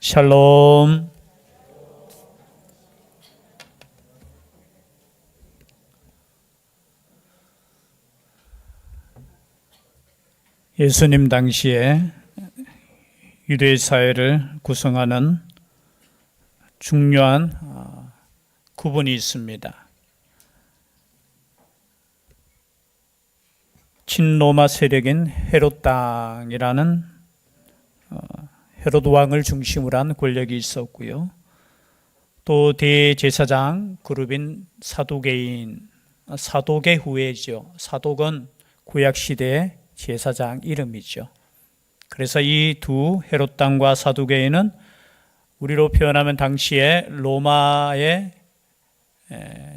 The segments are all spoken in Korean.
샬롬. 예수님 당시에 유대 사회를 구성하는 중요한 구분이 있습니다. 친로마 세력인 헤롯 당이라는 헤롯 왕을 중심으로 한 권력이 있었고요. 또 대제사장 그룹인 사두개인, 사독의 후예죠. 사독은 구약 시대의 제사장 이름이죠. 그래서 이 두 헤롯 당과 사두개인은 우리로 표현하면 당시에 로마의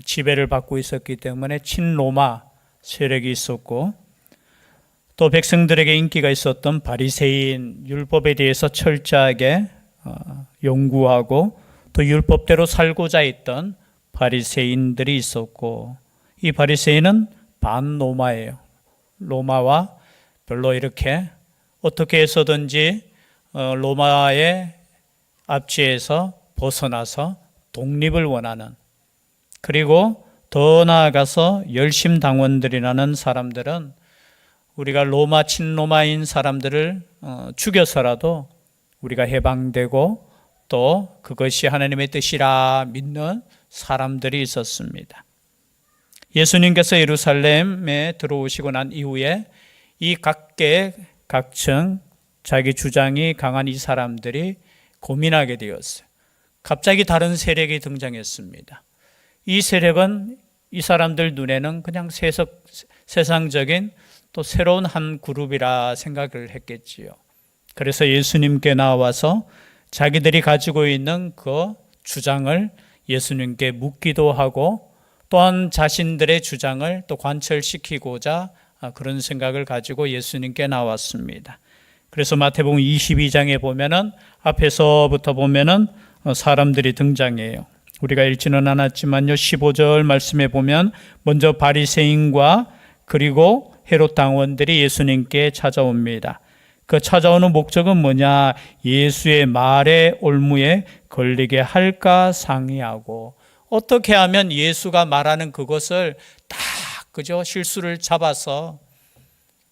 지배를 받고 있었기 때문에 친로마 세력이 있었고, 또 백성들에게 인기가 있었던 바리새인, 율법에 대해서 철저하게 연구하고 또 율법대로 살고자 했던 바리새인들이 있었고, 이 바리새인은 반로마예요. 로마와 별로 이렇게 어떻게 해서든지 로마의 압제에서 벗어나서 독립을 원하는, 그리고 더 나아가서 열심당원들이라는 사람들은 우리가 로마 친로마인 사람들을 죽여서라도 우리가 해방되고 또 그것이 하나님의 뜻이라 믿는 사람들이 있었습니다. 예수님께서 예루살렘에 들어오시고 난 이후에 이 각계 각층 자기 주장이 강한 이 사람들이 고민하게 되었어요. 갑자기 다른 세력이 등장했습니다. 이 세력은 이 사람들 눈에는 그냥 세상적인 또 새로운 한 그룹이라 생각을 했겠지요. 그래서 예수님께 나와서 자기들이 가지고 있는 그 주장을 예수님께 묻기도 하고, 또한 자신들의 주장을 또 관철시키고자 그런 생각을 가지고 예수님께 나왔습니다. 그래서 마태복음 22장에 보면은 앞에서부터 보면은 사람들이 등장해요. 우리가 읽지는 않았지만요, 15절 말씀에 보면 먼저 바리새인과 그리고 헤롯 당원들이 예수님께 찾아옵니다. 그 찾아오는 목적은 뭐냐? 예수의 말에 올무에 걸리게 할까 상의하고, 어떻게 하면 예수가 말하는 그것을 딱 실수를 잡아서,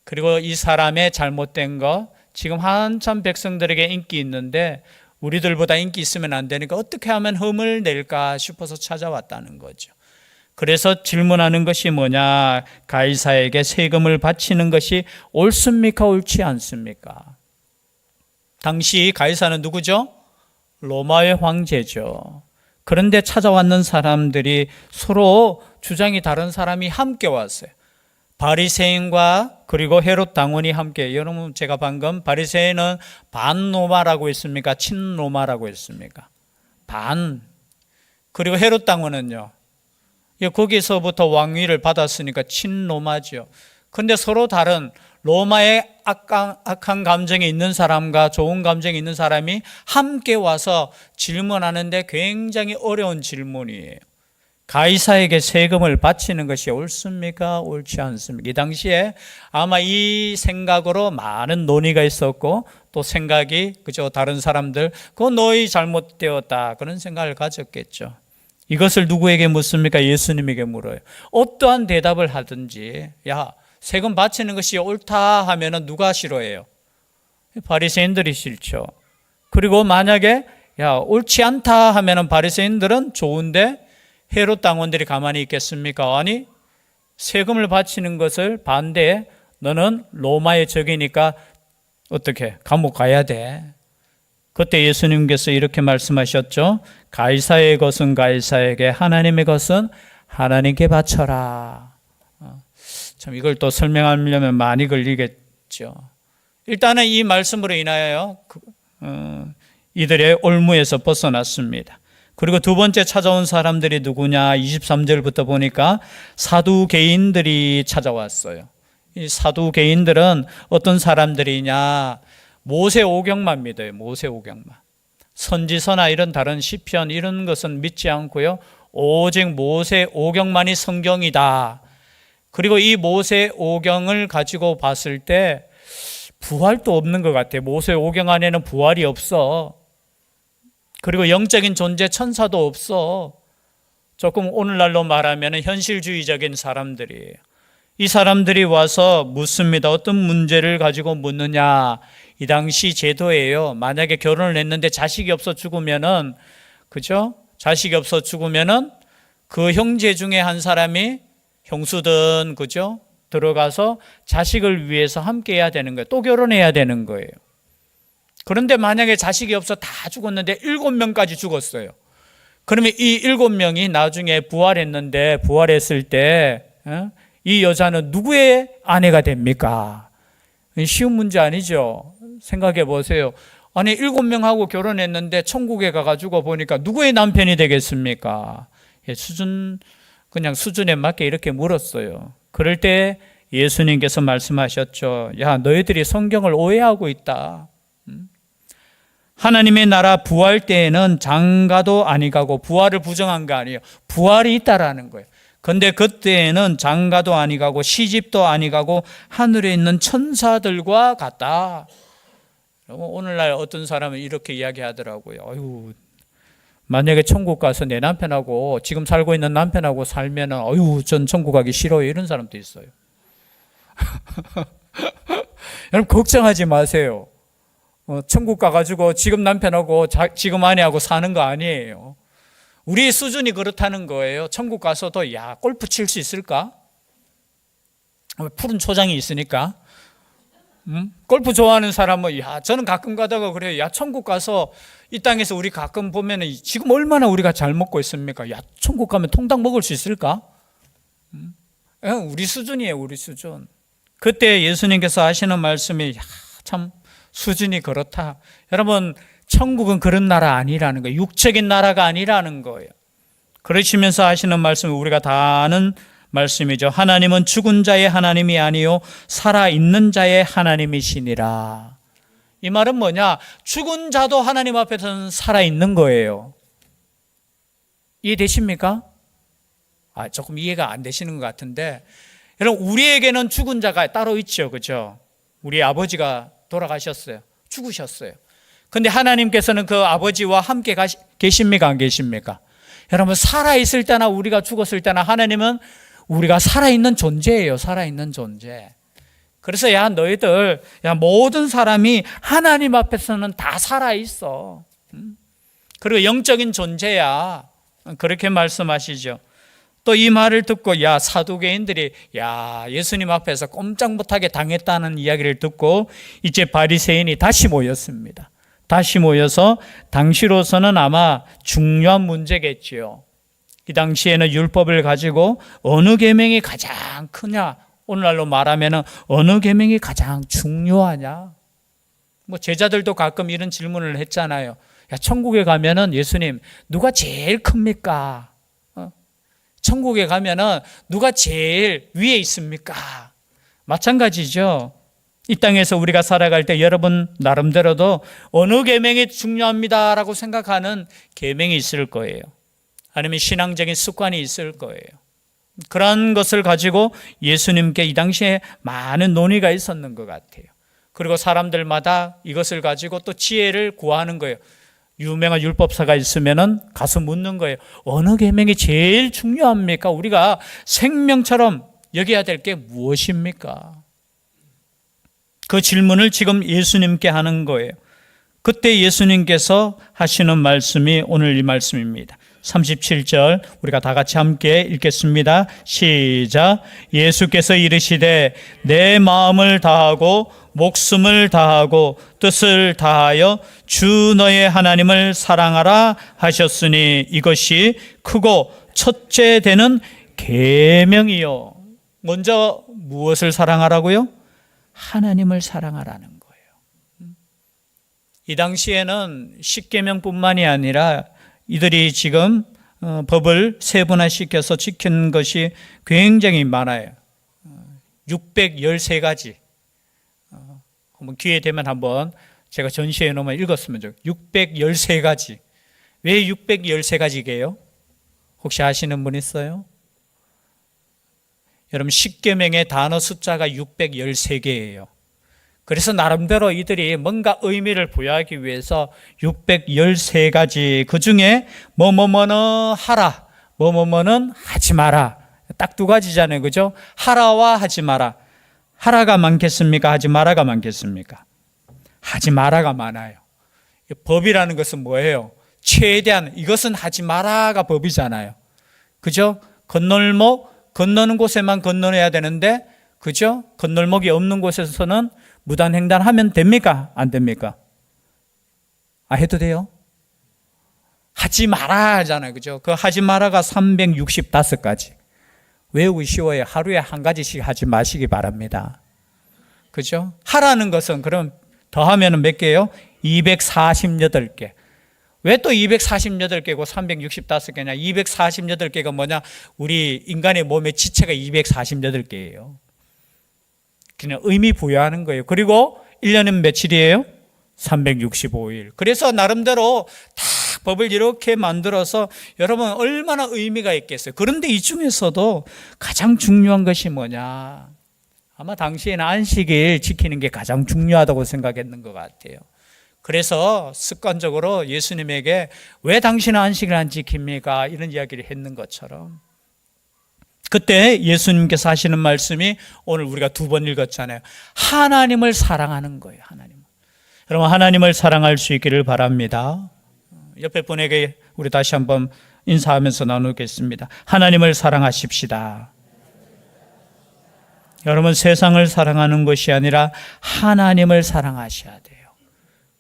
그리고 이 사람의 잘못된 거, 지금 한참 백성들에게 인기 있는데 우리들보다 인기 있으면 안 되니까 어떻게 하면 흠을 낼까 싶어서 찾아왔다는 거죠. 그래서 질문하는 것이 뭐냐? 가이사에게 세금을 바치는 것이 옳습니까? 옳지 않습니까? 당시 가이사는 누구죠? 로마의 황제죠. 그런데 찾아왔는 사람들이 서로 주장이 다른 사람이 함께 왔어요. 바리새인과 그리고 헤롯 당원이 함께. 여러분, 제가 방금 바리새인은 반로마라고 했습니까? 친로마라고 했습니까? 반. 그리고 헤롯 당원은요, 거기서부터 왕위를 받았으니까 친로마죠. 근데 서로 다른 로마의 악한 감정이 있는 사람과 좋은 감정이 있는 사람이 함께 와서 질문하는데 굉장히 어려운 질문이에요. 가이사에게 세금을 바치는 것이 옳습니까? 옳지 않습니까? 이 당시에 아마 이 생각으로 많은 논의가 있었고, 또 생각이, 다른 사람들, 그건 너희 잘못되었다, 그런 생각을 가졌겠죠. 이것을 누구에게 묻습니까? 예수님에게 물어요. 어떠한 대답을 하든지, 야, 세금 바치는 것이 옳다 하면은 누가 싫어해요? 바리새인들이 싫죠. 그리고 만약에 야, 옳지 않다 하면은 바리새인들은 좋은데 헤롯 당원들이 가만히 있겠습니까? 아니, 세금을 바치는 것을 반대해. 너는 로마의 적이니까 어떻게 감옥 가야 돼. 그때 예수님께서 이렇게 말씀하셨죠. 가이사의 것은 가이사에게, 하나님의 것은 하나님께 바쳐라. 참, 이걸 또 설명하려면 많이 걸리겠죠. 일단은 이 말씀으로 인하여 이들의 올무에서 벗어났습니다. 그리고 두 번째 찾아온 사람들이 누구냐? 23절부터 보니까 사두개인들이 찾아왔어요. 이 사두개인들은 어떤 사람들이냐? 모세 오경만 믿어요. 모세 오경만. 선지서나 이런 다른 시편 이런 것은 믿지 않고요, 오직 모세 오경만이 성경이다. 그리고 이 모세 오경을 가지고 봤을 때 부활도 없는 것 같아요. 모세 오경 안에는 부활이 없어. 그리고 영적인 존재 천사도 없어. 조금 오늘날로 말하면 현실주의적인 사람들이에요. 이 사람들이 와서 묻습니다. 어떤 문제를 가지고 묻느냐. 이 당시 제도예요. 만약에 결혼을 했는데 자식이 없어 죽으면은, 그죠? 자식이 없어 죽으면은 그 형제 중에 한 사람이 형수든, 그죠? 들어가서 자식을 위해서 함께 해야 되는 거예요. 또 결혼해야 되는 거예요. 그런데 만약에 자식이 없어 다 죽었는데 7명까지 죽었어요. 그러면 이 7명이 나중에 부활했는데, 부활했을 때 이 여자는 누구의 아내가 됩니까? 쉬운 문제 아니죠. 생각해 보세요. 아니 7명하고 결혼했는데 천국에 가가지고 보니까 누구의 남편이 되겠습니까? 그냥 수준에 맞게 이렇게 물었어요. 그럴 때 예수님께서 말씀하셨죠. 야, 너희들이 성경을 오해하고 있다. 하나님의 나라 부활 때에는 장가도 아니 가고, 부활을 부정한 거 아니에요. 부활이 있다라는 거예요. 근데 그때에는 장가도 아니 가고 시집도 아니 가고 하늘에 있는 천사들과 같다. 오늘날 어떤 사람은 이렇게 이야기하더라고요. 어휴, 만약에 천국 가서 내 남편하고, 지금 살고 있는 남편하고 살면은 어휴, 전 천국 가기 싫어요. 이런 사람도 있어요. 여러분 걱정하지 마세요. 천국 가가지고 지금 남편하고 지금 아내하고 사는 거 아니에요. 우리 수준이 그렇다는 거예요. 천국 가서도 야, 골프 칠 수 있을까? 푸른 초장이 있으니까. 골프 좋아하는 사람은 야, 저는 가끔 가다가 그래요. 야, 천국 가서 이 땅에서 우리 가끔 보면은 지금 얼마나 우리가 잘 먹고 있습니까? 야, 천국 가면 통닭 먹을 수 있을까? 우리 수준이에요, 우리 수준. 그때 예수님께서 하시는 말씀이 야, 참 수준이 그렇다. 여러분, 천국은 그런 나라 아니라는 거예요. 육적인 나라가 아니라는 거예요. 그러시면서 하시는 말씀이 우리가 다 아는 말씀이죠. 하나님은 죽은 자의 하나님이 아니요 살아있는 자의 하나님이시니라. 이 말은 뭐냐? 죽은 자도 하나님 앞에서는 살아있는 거예요. 이해되십니까? 조금 이해가 안 되시는 것 같은데, 여러분, 우리에게는 죽은 자가 따로 있죠. 그죠? 우리 아버지가 돌아가셨어요. 죽으셨어요. 근데 하나님께서는 그 아버지와 함께 계십니까? 안 계십니까? 여러분, 살아있을 때나 우리가 죽었을 때나 하나님은 우리가 살아있는 존재예요. 살아있는 존재. 그래서 야, 너희들, 야, 모든 사람이 하나님 앞에서는 다 살아있어. 그리고 영적인 존재야. 그렇게 말씀하시죠. 또 이 말을 듣고 야, 사두개인들이 야, 예수님 앞에서 꼼짝 못하게 당했다는 이야기를 듣고 이제 바리새인이 다시 모였습니다. 다시 모여서 당시로서는 아마 중요한 문제겠지요. 이 당시에는 율법을 가지고 어느 계명이 가장 크냐, 오늘날로 말하면 어느 계명이 가장 중요하냐. 뭐 제자들도 가끔 이런 질문을 했잖아요. 야, 천국에 가면은 예수님 누가 제일 큽니까? 천국에 가면은 누가 제일 위에 있습니까? 마찬가지죠. 이 땅에서 우리가 살아갈 때 여러분 나름대로도 어느 계명이 중요합니다라고 생각하는 계명이 있을 거예요. 아니면 신앙적인 습관이 있을 거예요. 그런 것을 가지고 예수님께 이 당시에 많은 논의가 있었는 것 같아요. 그리고 사람들마다 이것을 가지고 또 지혜를 구하는 거예요. 유명한 율법사가 있으면은 가서 묻는 거예요. 어느 계명이 제일 중요합니까? 우리가 생명처럼 여겨야 될 게 무엇입니까? 그 질문을 지금 예수님께 하는 거예요. 그때 예수님께서 하시는 말씀이 오늘 이 말씀입니다. 37절 우리가 다 같이 함께 읽겠습니다. 시작. 예수께서 이르시되 내 마음을 다하고 목숨을 다하고 뜻을 다하여 주 너의 하나님을 사랑하라 하셨으니 이것이 크고 첫째 되는 계명이요. 먼저 무엇을 사랑하라고요? 하나님을 사랑하라는 거예요. 이 당시에는 십계명뿐만이 아니라 이들이 지금 법을 세분화시켜서 지킨 것이 굉장히 많아요. 613가지. 한번 기회 되면 한번 제가 전시해 놓으면 읽었으면 좋겠어요. 613가지. 왜 613가지게요? 혹시 아시는 분 있어요? 여러분, 십계명의 단어 숫자가 613개예요. 그래서 나름대로 이들이 뭔가 의미를 부여하기 위해서 613가지 그 중에 뭐뭐뭐는 하라, 뭐뭐뭐는 하지 마라. 딱 두 가지잖아요. 그죠? 하라와 하지 마라. 하라가 많겠습니까? 하지 마라가 많겠습니까? 하지 마라가 많아요. 법이라는 것은 뭐예요? 최대한 이것은 하지 마라가 법이잖아요. 그죠? 건널목 건너는 곳에만 건너야 되는데, 그죠? 건널목이 없는 곳에서는 무단횡단하면 됩니까? 안 됩니까? 해도 돼요? 하지 마라 하잖아요. 그죠? 그 하지 마라가 365가지. 외우기 쉬워요. 하루에 한 가지씩 하지 마시기 바랍니다. 그죠? 하라는 것은 그럼 더하면 몇 개예요? 248개. 왜 또 248개고 365개냐? 248개가 뭐냐? 우리 인간의 몸의 지체가 248개예요. 그냥 의미 부여하는 거예요. 그리고 1년은 며칠이에요? 365일. 그래서 나름대로 다 법을 이렇게 만들어서 여러분 얼마나 의미가 있겠어요. 그런데 이 중에서도 가장 중요한 것이 뭐냐? 아마 당시에는 안식일 지키는 게 가장 중요하다고 생각했는 것 같아요. 그래서 습관적으로 예수님에게 왜 당신은 안식일 안 지킵니까? 이런 이야기를 했는 것처럼, 그때 예수님께서 하시는 말씀이 오늘 우리가 2번 읽었잖아요. 하나님을 사랑하는 거예요. 하나님. 여러분, 하나님을 사랑할 수 있기를 바랍니다. 옆에 분에게 우리 다시 한번 인사하면서 나누겠습니다. 하나님을 사랑하십시다. 여러분, 세상을 사랑하는 것이 아니라 하나님을 사랑하셔야 돼요.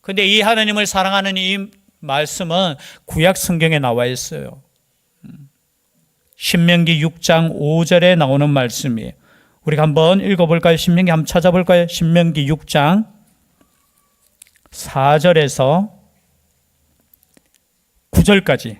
근데 이 하나님을 사랑하는 이 말씀은 구약 성경에 나와 있어요. 신명기 6장 5절에 나오는 말씀이에요. 우리가 한번 읽어볼까요? 신명기 한번 찾아볼까요? 신명기 6장 4절에서 9절까지.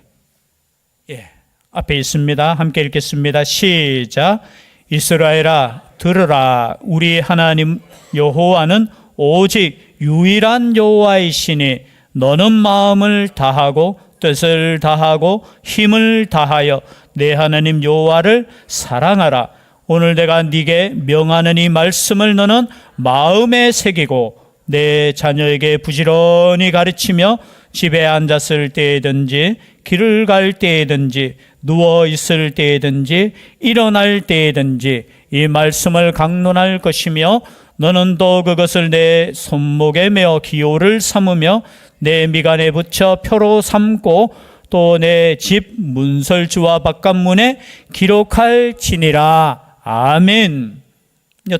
앞에 있습니다. 함께 읽겠습니다. 시작. 이스라엘아 들으라. 우리 하나님 여호와는 오직 유일한 여호와이시니 너는 마음을 다하고 뜻을 다하고 힘을 다하여 내 하나님 여호와를 사랑하라. 오늘 내가 네게 명하는 이 말씀을 너는 마음에 새기고 내 자녀에게 부지런히 가르치며 집에 앉았을 때든지 길을 갈 때든지 누워 있을 때든지 일어날 때든지 이 말씀을 강론할 것이며 너는 또 그것을 내 손목에 메어 기호를 삼으며 내 미간에 붙여 표로 삼고 또 내 집 문설주와 바깥문에 기록할지니라. 아멘.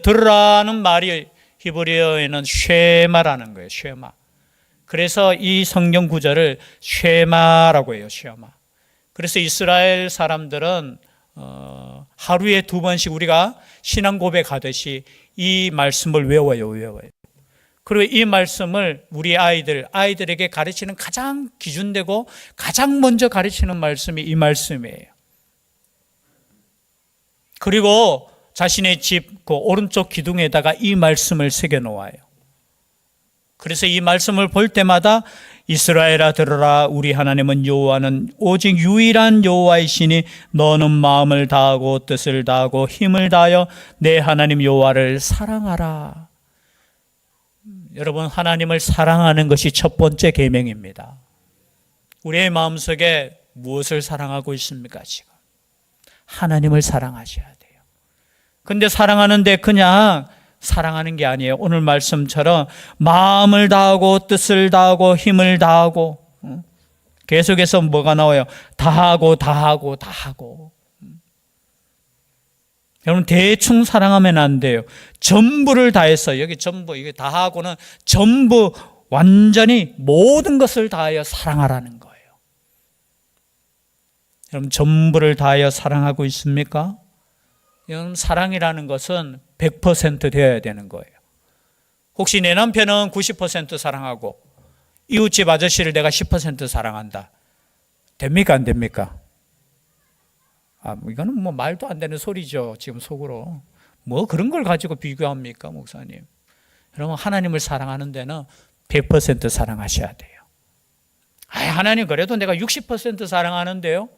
들으라는 말이 히브리어에는 쉐마라는 거예요. 쉐마. 그래서 이 성경 구절을 쉐마라고 해요. 쉐마. 그래서 이스라엘 사람들은 하루에 2번씩 우리가 신앙 고백하듯이 이 말씀을 외워요. 그리고 이 말씀을 우리 아이들에게 가르치는 가장 기준되고 가장 먼저 가르치는 말씀이 이 말씀이에요. 그리고 자신의 집 그 오른쪽 기둥에다가 이 말씀을 새겨 놓아요. 그래서 이 말씀을 볼 때마다 이스라엘아 들으라. 우리 하나님은 여호와는 오직 유일한 여호와이시니 너는 마음을 다하고 뜻을 다하고 힘을 다하여 내 하나님 여호와를 사랑하라. 여러분, 하나님을 사랑하는 것이 첫 번째 계명입니다. 우리의 마음속에 무엇을 사랑하고 있습니까? 지금 하나님을 사랑하셔야 돼요. 근데 사랑하는데 그냥 사랑하는 게 아니에요. 오늘 말씀처럼 마음을 다하고 뜻을 다하고 힘을 다하고, 계속해서 뭐가 나와요? 다하고. 여러분, 대충 사랑하면 안 돼요. 전부를 다해서, 여기 전부, 이게 다하고는 전부 완전히 모든 것을 다하여 사랑하라는 거예요. 여러분, 전부를 다하여 사랑하고 있습니까? 여러분, 사랑이라는 것은 100% 되어야 되는 거예요. 혹시 내 남편은 90% 사랑하고 이웃집 아저씨를 내가 10% 사랑한다. 됩니까? 안 됩니까? 이거는 뭐 말도 안 되는 소리죠. 지금 속으로. 뭐 그런 걸 가지고 비교합니까, 목사님? 여러분, 하나님을 사랑하는 데는 100% 사랑하셔야 돼요. 하나님 그래도 내가 60% 사랑하는데요.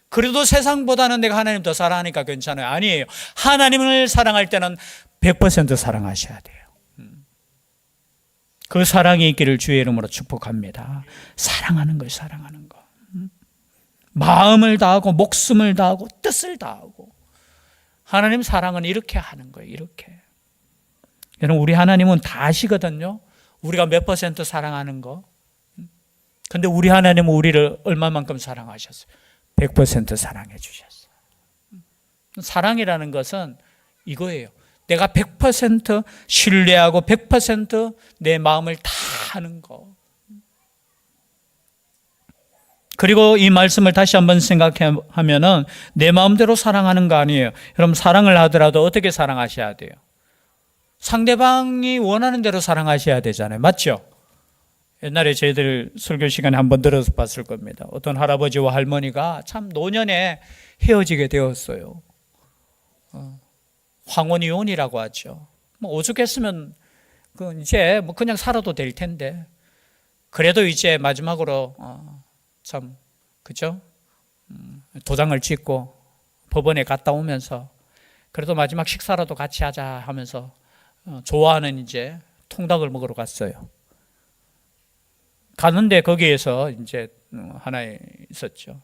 그래도 세상보다는 내가 하나님 더 사랑하니까 괜찮아요. 아니에요. 하나님을 사랑할 때는 100% 사랑하셔야 돼요. 그 사랑이 있기를 주의 이름으로 축복합니다. 사랑하는 거예요, 사랑하는 거. 마음을 다하고 목숨을 다하고 뜻을 다하고. 하나님 사랑은 이렇게 하는 거예요, 이렇게. 여러분, 우리 하나님은 다 아시거든요. 우리가 몇 퍼센트 사랑하는 거. 근데 우리 하나님은 우리를 얼마만큼 사랑하셨어요? 100% 사랑해 주셨어요. 사랑이라는 것은 이거예요. 내가 100% 신뢰하고 100% 내 마음을 다 하는 거. 그리고 이 말씀을 다시 한번 생각하면은 내 마음대로 사랑하는 거 아니에요. 여러분, 사랑을 하더라도 어떻게 사랑하셔야 돼요? 상대방이 원하는 대로 사랑하셔야 되잖아요. 맞죠? 옛날에 저희들 설교 시간에 한번 들어서 봤을 겁니다. 어떤 할아버지와 할머니가 참 노년에 헤어지게 되었어요. 황혼이혼이라고 하죠. 뭐 오죽했으면 이제 뭐 그냥 살아도 될 텐데, 그래도 이제 마지막으로 참 그죠? 도장을 찍고 법원에 갔다 오면서 그래도 마지막 식사라도 같이 하자 하면서 좋아하는 이제 통닭을 먹으러 갔어요. 가는데 거기에서 이제 하나 있었죠.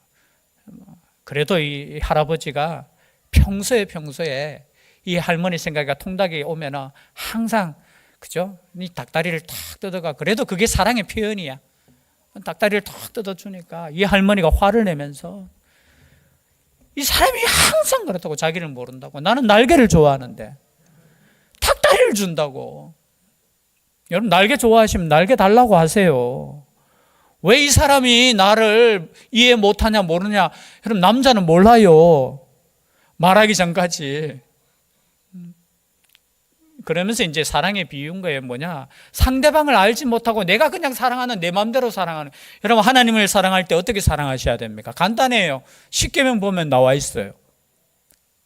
그래도 이 할아버지가 평소에 이 할머니 생각에 통닭이 오면은 항상 그죠? 이 닭다리를 탁 뜯어가. 그래도 그게 사랑의 표현이야. 닭다리를 탁 뜯어주니까 이 할머니가 화를 내면서 이 사람이 항상 그렇다고, 자기를 모른다고. 나는 날개를 좋아하는데 닭다리를 준다고. 여러분, 날개 좋아하시면 날개 달라고 하세요. 왜 이 사람이 나를 이해 못하냐 모르냐. 여러분, 남자는 몰라요. 말하기 전까지. 그러면서 이제 사랑에 비운 거예요. 뭐냐? 상대방을 알지 못하고 내가 그냥 사랑하는, 내 마음대로 사랑하는. 여러분, 하나님을 사랑할 때 어떻게 사랑하셔야 됩니까? 간단해요. 10계명 보면 나와 있어요.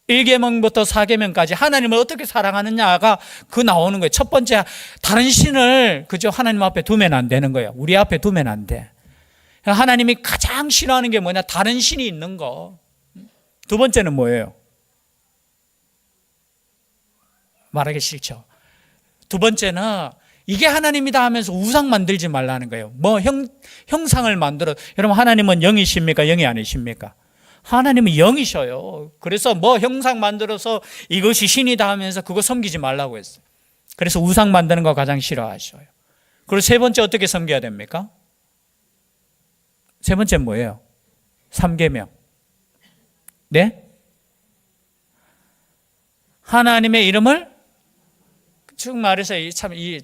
1계명부터 4계명까지 하나님을 어떻게 사랑하느냐가 그 나오는 거예요. 첫 번째, 다른 신을 그저 하나님 앞에 두면 안 되는 거예요. 우리 앞에 두면 안 돼. 하나님이 가장 싫어하는 게 뭐냐? 다른 신이 있는 거. 두 번째는 뭐예요? 말하기 싫죠. 두 번째는 이게 하나님이다 하면서 우상 만들지 말라는 거예요. 뭐 형상을 만들어. 여러분, 하나님은 영이십니까? 영이 아니십니까? 하나님은 영이셔요. 그래서 뭐 형상 만들어서 이것이 신이다 하면서 그거 섬기지 말라고 했어요. 그래서 우상 만드는 거 가장 싫어하셔요. 그리고 세 번째 어떻게 섬겨야 됩니까? 세 번째 뭐예요? 3계명. 네? 하나님의 이름을, 즉 말해서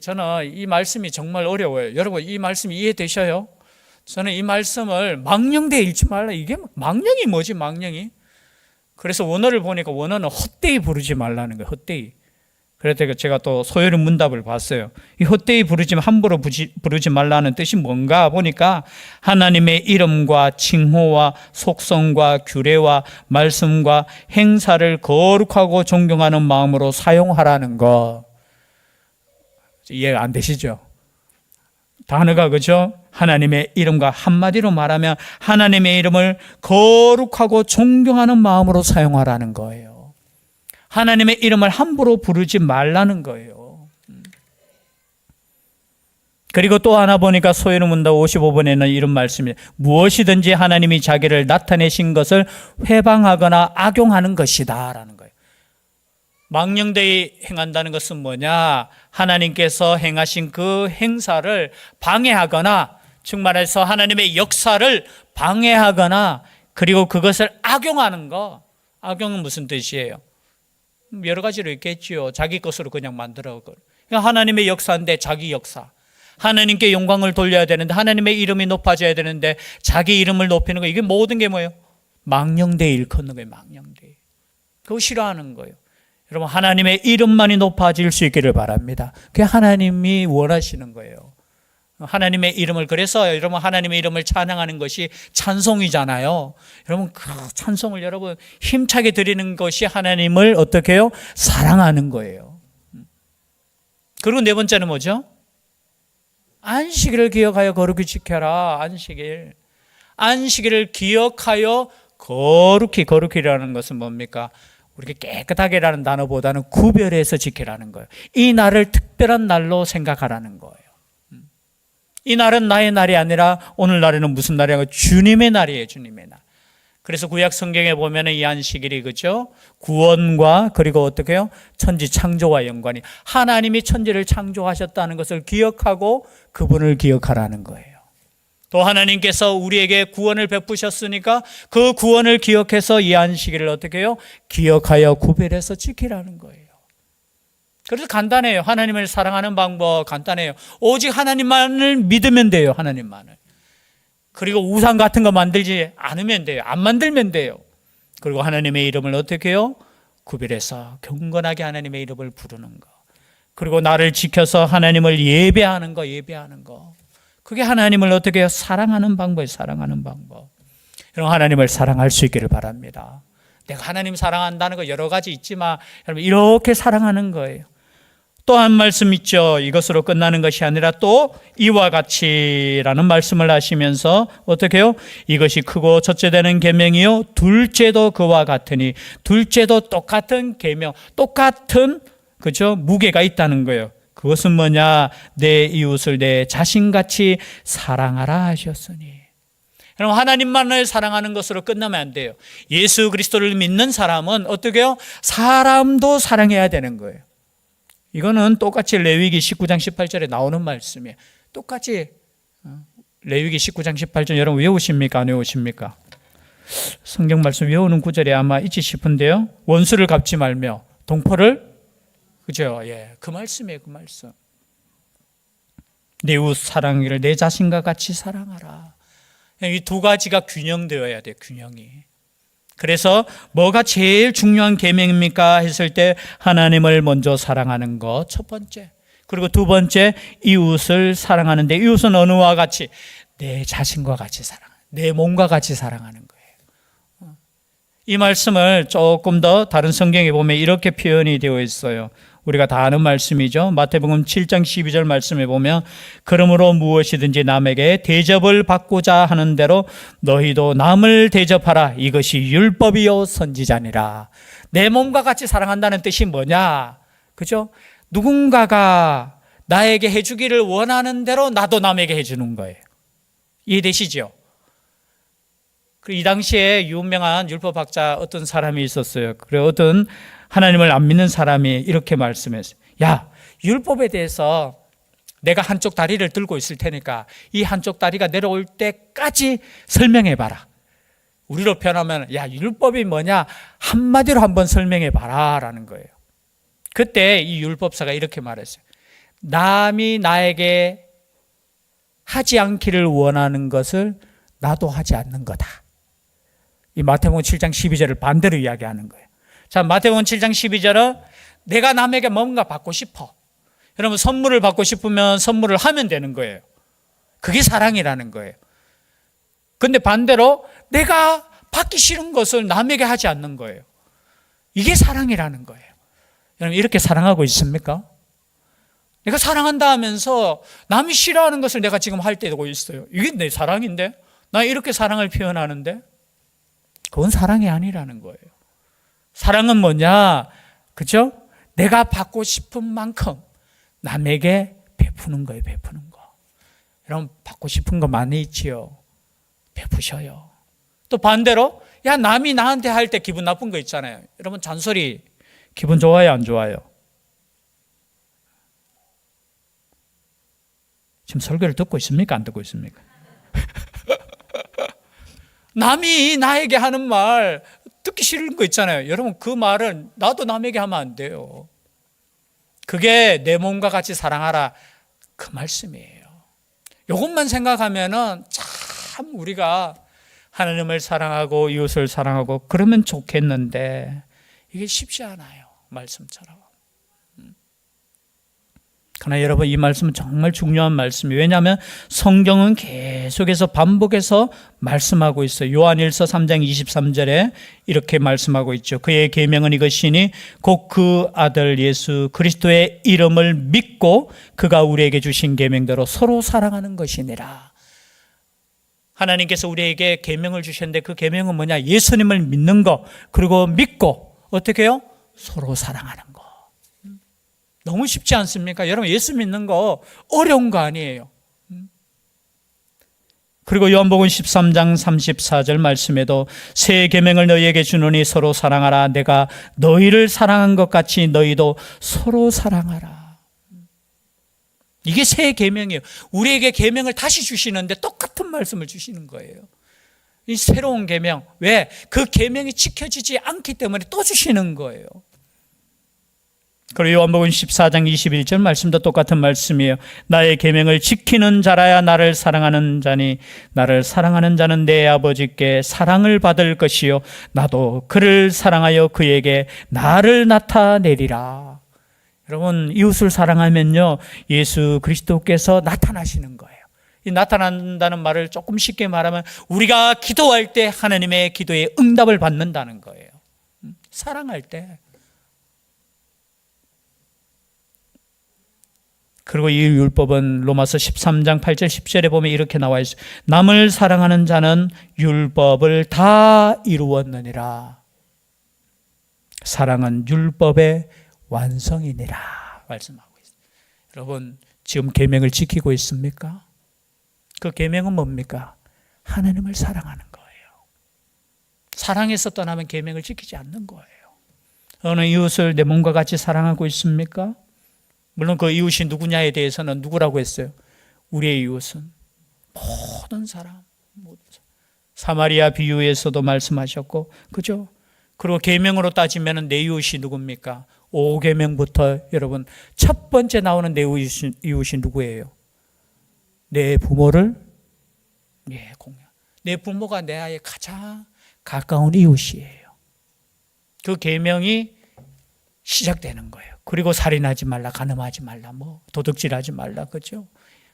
저는 이 말씀이 정말 어려워요. 여러분, 이 말씀이 이해되셔요? 저는 이 말씀을 망령되이 읽지 말라. 이게 망령이 뭐지, 망령이? 그래서 원어를 보니까 원어는 헛되이 부르지 말라는 거예요. 헛되이. 그래서 제가 또 소요리 문답을 봤어요. 이 헛되이 함부로 부르지 말라는 뜻이 뭔가 보니까 하나님의 이름과 칭호와 속성과 규례와 말씀과 행사를 거룩하고 존경하는 마음으로 사용하라는 거. 이해가 안 되시죠? 단어가 그죠? 하나님의 이름과 한마디로 말하면 하나님의 이름을 거룩하고 존경하는 마음으로 사용하라는 거예요. 하나님의 이름을 함부로 부르지 말라는 거예요. 그리고 또 하나 보니까 소요리 문답 55번에는 이런 말씀이, 무엇이든지 하나님이 자기를 나타내신 것을 회방하거나 악용하는 것이다 라는 거예요. 망령되이 행한다는 것은 뭐냐? 하나님께서 행하신 그 행사를 방해하거나, 즉 말해서 하나님의 역사를 방해하거나, 그리고 그것을 악용하는 거. 악용은 무슨 뜻이에요? 여러 가지로 있겠지요. 자기 것으로 그냥 만들어. 그러니까 하나님의 역사인데 자기 역사. 하나님께 영광을 돌려야 되는데, 하나님의 이름이 높아져야 되는데 자기 이름을 높이는 거. 이게 모든 게 뭐예요? 망령되이 일컫는 거예요. 망령되이. 그거 싫어하는 거예요. 여러분, 하나님의 이름만이 높아질 수 있기를 바랍니다. 그게 하나님이 원하시는 거예요. 하나님의 이름을, 그래서 여러분 하나님의 이름을 찬양하는 것이 찬송이잖아요. 여러분, 그 찬송을 여러분 힘차게 드리는 것이 하나님을 어떻게 해요? 사랑하는 거예요. 그리고 네 번째는 뭐죠? 안식일을 기억하여 거룩히 지켜라. 안식일을 기억하여 거룩히라는 것은 뭡니까? 우리가 깨끗하게라는 단어보다는 구별해서 지키라는 거예요. 이 날을 특별한 날로 생각하라는 거예요. 이 날은 나의 날이 아니라 오늘날에는 무슨 날이냐고 주님의 날이에요. 주님의 날. 그래서 구약 성경에 보면은 이 안식일이 그죠? 구원과 그리고 어떻게 해요? 천지 창조와 연관이 하나님이 천지를 창조하셨다는 것을 기억하고 그분을 기억하라는 거예요. 또 하나님께서 우리에게 구원을 베푸셨으니까 그 구원을 기억해서 이 안식일을 어떻게 해요? 기억하여 구별해서 지키라는 거예요. 그래서 간단해요. 하나님을 사랑하는 방법 간단해요. 오직 하나님만을 믿으면 돼요. 하나님만을. 그리고 우상 같은 거 만들지 않으면 돼요. 안 만들면 돼요. 그리고 하나님의 이름을 어떻게 해요? 구별해서 경건하게 하나님의 이름을 부르는 거. 그리고 나를 지켜서 하나님을 예배하는 거. 그게 하나님을 어떻게 해요? 사랑하는 방법이에요. 사랑하는 방법. 여러분 하나님을 사랑할 수 있기를 바랍니다. 내가 하나님 사랑한다는 거 여러 가지 있지만 여러분 이렇게 사랑하는 거예요. 또 한 말씀 있죠. 이것으로 끝나는 것이 아니라 또 이와 같이라는 말씀을 하시면서 어떻게 해요? 이것이 크고 첫째 되는 계명이요 둘째도 그와 같으니 둘째도 똑같은 계명, 똑같은 그죠? 무게가 있다는 거예요. 그것은 뭐냐? 내 이웃을 내 자신같이 사랑하라 하셨으니. 여러분 하나님만을 사랑하는 것으로 끝나면 안 돼요. 예수 그리스도를 믿는 사람은 어떻게 해요? 사람도 사랑해야 되는 거예요. 이거는 똑같이 레위기 19장 18절에 나오는 말씀이에요. 똑같이 레위기 19장 18절 여러분 외우십니까? 안 외우십니까? 성경 말씀 외우는 구절이 아마 있지 싶은데요. 원수를 갚지 말며 동포를 그죠? 예, 그 말씀이에요. 그 말씀. 내 이웃 사랑기를 내 자신과 같이 사랑하라. 이 두 가지가 균형되어야 돼요. 균형이. 그래서 뭐가 제일 중요한 계명입니까? 했을 때 하나님을 먼저 사랑하는 것 첫 번째. 그리고 두 번째 이웃을 사랑하는데 이웃은 어느와 같이 내 자신과 같이 내 몸과 같이 사랑하는 거예요. 이 말씀을 조금 더 다른 성경에 보면 이렇게 표현이 되어 있어요. 우리가 다 아는 말씀이죠. 마태복음 7장 12절 말씀에 보면 그러므로 무엇이든지 남에게 대접을 받고자 하는 대로 너희도 남을 대접하라. 이것이 율법이요 선지자니라. 내 몸과 같이 사랑한다는 뜻이 뭐냐? 그죠? 누군가가 나에게 해주기를 원하는 대로 나도 남에게 해주는 거예요. 이해되시죠? 이 당시에 유명한 율법학자 어떤 사람이 있었어요. 그래 어떤 하나님을 안 믿는 사람이 이렇게 말씀했어요. 야, 율법에 대해서 내가 한쪽 다리를 들고 있을 테니까 이 한쪽 다리가 내려올 때까지 설명해 봐라. 우리로 표현하면 야, 율법이 뭐냐? 한마디로 한번 설명해 봐라 라는 거예요. 그때 이 율법사가 이렇게 말했어요. 남이 나에게 하지 않기를 원하는 것을 나도 하지 않는 거다. 이 마태복음 7장 12절을 반대로 이야기하는 거예요. 자, 마태복음 7장 12절은 내가 남에게 뭔가 받고 싶어. 여러분 선물을 받고 싶으면 선물을 하면 되는 거예요. 그게 사랑이라는 거예요. 근데 반대로 내가 받기 싫은 것을 남에게 하지 않는 거예요. 이게 사랑이라는 거예요. 여러분 이렇게 사랑하고 있습니까? 내가 사랑한다 하면서 남이 싫어하는 것을 내가 지금 할 때고 있어요. 이게 내 사랑인데? 나 이렇게 사랑을 표현하는데? 그건 사랑이 아니라는 거예요. 사랑은 뭐냐? 그죠? 내가 받고 싶은 만큼 남에게 베푸는 거예요. 베푸는 거. 여러분 받고 싶은 거 많이 있지요. 베푸셔요. 또 반대로 야 남이 나한테 할 때 기분 나쁜 거 있잖아요. 여러분 잔소리 기분 좋아요? 안 좋아요? 지금 설교를 듣고 있습니까? 안 듣고 있습니까? 남이 나에게 하는 말 듣기 싫은 거 있잖아요. 여러분 그 말은 나도 남에게 하면 안 돼요. 그게 내 몸과 같이 사랑하라 그 말씀이에요. 이것만 생각하면은 참 우리가 하나님을 사랑하고 이웃을 사랑하고 그러면 좋겠는데 이게 쉽지 않아요. 말씀처럼. 그러나 여러분 이 말씀은 정말 중요한 말씀이에요. 왜냐하면 성경은 계속해서 반복해서 말씀하고 있어요. 요한일서 3장 23절에 이렇게 말씀하고 있죠. 그의 계명은 이것이니 곧 그 아들 예수 그리스도의 이름을 믿고 그가 우리에게 주신 계명대로 서로 사랑하는 것이니라. 하나님께서 우리에게 계명을 주셨는데 그 계명은 뭐냐? 예수님을 믿는 거 그리고 믿고 어떻게 해요? 서로 사랑하는 거. 너무 쉽지 않습니까? 여러분 예수 믿는 거 어려운 거 아니에요. 그리고 요한복음 13장 34절 말씀에도 새 계명을 너희에게 주노니 서로 사랑하라. 내가 너희를 사랑한 것 같이 너희도 서로 사랑하라. 이게 새 계명이에요. 우리에게 계명을 다시 주시는데 똑같은 말씀을 주시는 거예요. 이 새로운 계명. 왜? 그 계명이 지켜지지 않기 때문에 또 주시는 거예요. 그리고 요한복음 14장 21절 말씀도 똑같은 말씀이에요. 나의 계명을 지키는 자라야 나를 사랑하는 자니 나를 사랑하는 자는 내 아버지께 사랑을 받을 것이요 나도 그를 사랑하여 그에게 나를 나타내리라. 여러분, 이웃을 사랑하면요 예수 그리스도께서 나타나시는 거예요. 이 나타난다는 말을 조금 쉽게 말하면 우리가 기도할 때 하나님의 기도에 응답을 받는다는 거예요. 사랑할 때. 그리고 이 율법은 로마서 13장 8절 10절에 보면 이렇게 나와 있어요. 남을 사랑하는 자는 율법을 다 이루었느니라. 사랑은 율법의 완성이니라 말씀하고 있어요. 여러분, 지금 계명을 지키고 있습니까? 그 계명은 뭡니까? 하나님을 사랑하는 거예요. 사랑에서 떠나면 계명을 지키지 않는 거예요. 어느 이웃을 내 몸과 같이 사랑하고 있습니까? 물론 그 이웃이 누구냐에 대해서는 누구라고 했어요? 우리의 이웃은 모든 사람. 사마리아 비유에서도 말씀하셨고, 그죠? 그리고 계명으로 따지면 내 이웃이 누굽니까? 5계명부터 여러분 첫 번째 나오는 내 이웃이 누구예요? 내 부모를 공양. 내 부모가 내 아이의 가장 가까운 이웃이에요. 그 계명이 시작되는 거예요. 그리고 살인하지 말라, 간음하지 말라, 뭐 도둑질하지 말라, 그죠?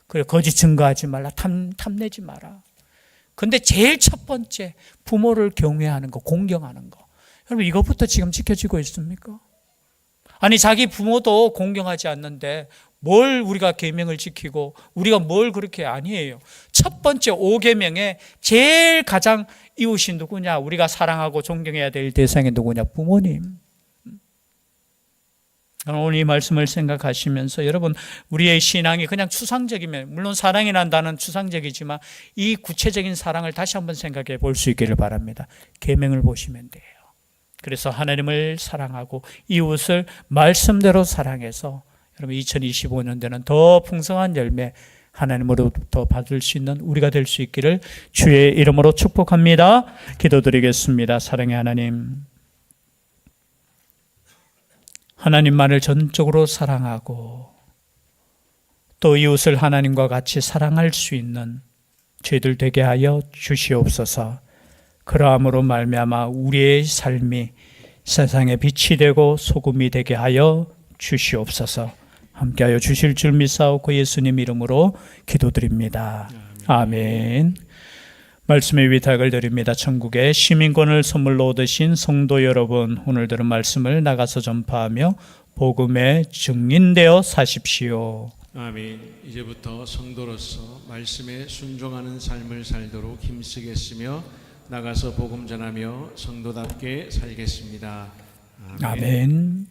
그리고 거짓 증거하지 말라, 탐내지 마라. 근데 제일 첫 번째 부모를 경외하는 거, 공경하는 거. 여러분, 이것부터 지금 지켜지고 있습니까? 아니, 자기 부모도 공경하지 않는데 뭘 우리가 계명을 지키고 우리가 뭘 그렇게 아니에요. 첫 번째 5계명에 제일 가장 이웃이 누구냐? 우리가 사랑하고 존경해야 될 대상이 누구냐? 부모님. 오늘 이 말씀을 생각하시면서 여러분, 우리의 신앙이 그냥 추상적이면, 물론 사랑이라는 단어는 추상적이지만 이 구체적인 사랑을 다시 한번 생각해 볼 수 있기를 바랍니다. 계명을 보시면 돼요. 그래서 하나님을 사랑하고 이웃을 말씀대로 사랑해서 여러분 2025년도에는 더 풍성한 열매 하나님으로부터 받을 수 있는 우리가 될 수 있기를 주의 이름으로 축복합니다. 기도드리겠습니다. 사랑의 하나님, 하나님만을 전적으로 사랑하고 또 이웃을 하나님과 같이 사랑할 수 있는 죄들 되게 하여 주시옵소서. 그러함으로 말미암아 우리의 삶이 세상에 빛이 되고 소금이 되게 하여 주시옵소서. 함께하여 주실 줄 믿사오고 예수님 이름으로 기도드립니다. 아멘. 말씀의 위탁을 드립니다. 천국의 시민권을 선물로 얻으신 성도 여러분, 오늘 들은 말씀을 나가서 전파하며 복음의 증인되어 사십시오. 아멘. 이제부터 성도로서 말씀에 순종하는 삶을 살도록 힘쓰겠으며 나가서 복음 전하며 성도답게 살겠습니다. 아멘. 아멘.